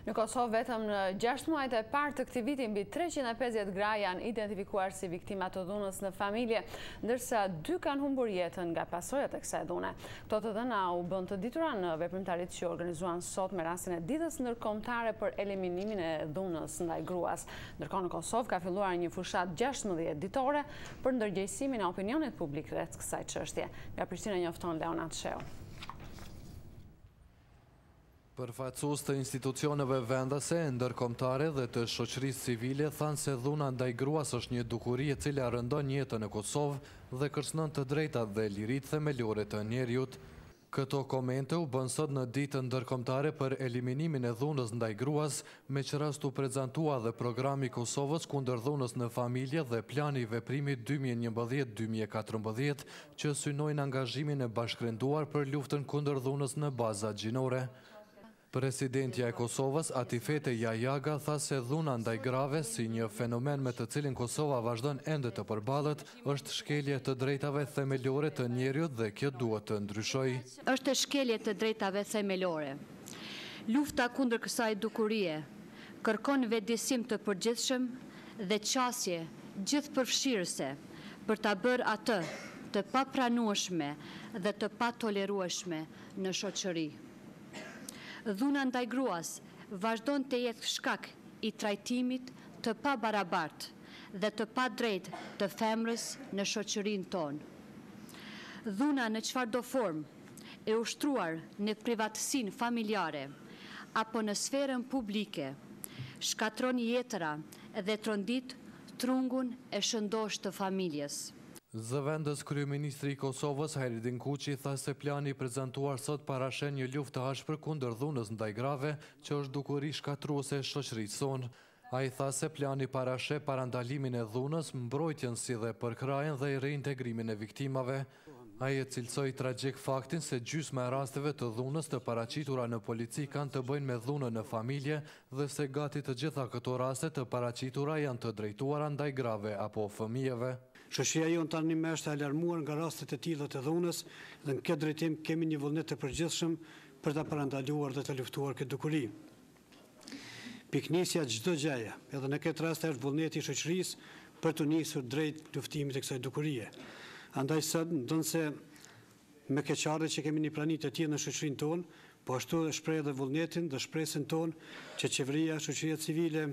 Në Kosovë, vetëm në 6 muajt e parë të këtij viti, mbi 350 gra janë identifikuar si viktima të dhunës në familje, ndërsa 2 kanë humbur jetën nga pasojat e kësaj dhune. Këto të dhëna u bën të ditura në veprimtaritë që organizuan sot me rastin e ditës ndërkombëtare për eliminimin e dhunës ndaj gruas. Ndërkohë në Kosovë ka filluar një fushatë 16 ditore për ndërgjegjësimin e opinionit publik rreth kësaj çështje. Nga Prishtina njofton Leonat Sheu. Përfaqësues të institucioneve vendase, ndërkombëtare dhe të shoqërisë civile thanë se dhuna ndaj gruas është një dukuri e cila rëndon jetën në Kosovë dhe kërcënon të drejtat dhe liritë themelore të njerëzit. Këto komente u bën sot në ditën ndërkombëtare për eliminimin e dhunës ndaj gruas, me që rast u prezantua dhe programi Kosovës kundër dhunës në familje dhe plani i veprimit 2011-2014 që synojnë angazhimin e bashkërenduar për luftën kundër dhunës në baza gjinore. Presidentja e Kosovës, Atifete Jajaga, tha se dhuna ndaj grave, si një fenomen me të cilin Kosova vazhdon ende të përballet, është shkelje të drejtave themelore të njerëzit dhe kjo duhet të ndryshojë. Është shkelje të drejtave themelore. Lufta kundër kësaj dukurie kërkon vetëdijsim të përgjithshëm dhe qasje gjithëpërfshirëse për ta bërë atë të papranueshme dhe të patolerueshme në shoqëri. Dhuna ndaj gruas vazhdon të jetë shkak i trajtimit të pabarabartë dhe të padrejtë të femrës në shoqërinë tonë. Dhuna në çfarëdo formë e ushtruar në privatësinë familjare apo në sferën publike shkatron jetëra dhe trondit trungun e shëndosh të familjes. Zëvendës kryeministri i Kosovës, Hajredin Kuqi, tha se plani i prezantuar sot parashen një luftë të ashpër kundër dhunës ndaj grave, që është dukuri shkatruese e shoqërisë sonë. Ai tha se plani parashe parandalimin e dhunës, mbrojtjen si dhe përkrajen dhe reintegrimin e viktimave. Ai e cilësoi tragjik faktin se gjysma e rasteve të dhunës të paraqitura në polici kanë të bëjnë me dhunën në familje dhe se gati të gjitha këto raste të paraqitura janë të drejtuara ndaj grave apo fëmijëve. Shoqëria jonë tani më është alarmuar nga rastet e tilla të dhunës dhe në këtë drejtim kemi një vullnet të përgjithshëm për ta parandaluar dhe të luftuar këtë dukuri. Piknisja çdo gjëje, edhe në këtë rast është vullneti i shoqërisë për të nisur drejt luftimit të kësaj dukurie. Andaj sot ndonse me keqardhje që kemi një prani të tillë në shoqërinë tonë, po ashtu shpreh edhe vullnetin dhe shpresën tonë që qeveria, shoqëria civile,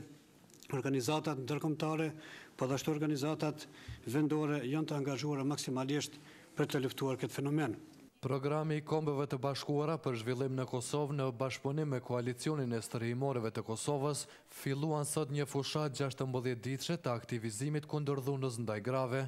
organizatat ndërkombëtare, po dhe ashtu organizatat vendore janë të angazhuara maksimalisht për të luftuar këtë fenomen. Programi i Kombeve të Bashkuara për zhvillim në Kosovë në bashkëpunim me koalicionin e stërheimorëve të Kosovës filluan sot një fushatë 16 ditëshe të aktivizimit kundër dhunës ndaj grave.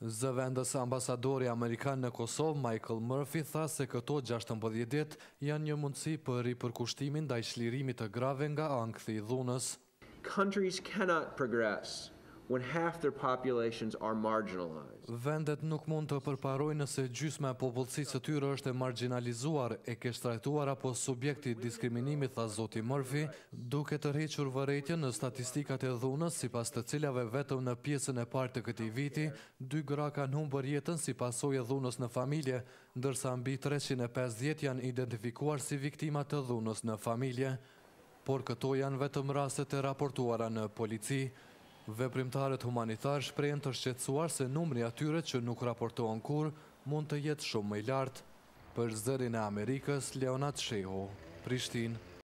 Zëvendës ambasadori amerikan në Kosovë, Michael Murphy, tha se këto 16 ditë janë një mundësi për ripërkushtimin ndaj çlirimit të grave nga ankthi i dhunës. Countries cannot progress when half their populations are marginalized. Vendet nuk mund të përparojnë nëse gjysma e popullsisë së tyre është e marginalizuar, e keqtrajtuar apo subjekti i diskriminimit, tha zoti Murphy, duke tërhequr vërejtjen në statistikat e dhunës, sipas të cilave vetëm në pjesën e parë të këtij viti 2 gra kanë humbur jetën si pasojë e dhunës në familje, ndërsa mbi 350 janë identifikuar si viktima të dhunës në familje. Por këto janë vetëm rastet e raportuara në polici. Veprimtarët humanitar shprehen të shqetësuar se numri atyre që nuk raportohen kurrë mund të jetë shumë më i lartë. Për Zërin e Amerikës, Leonat Sheu, Prishtinë.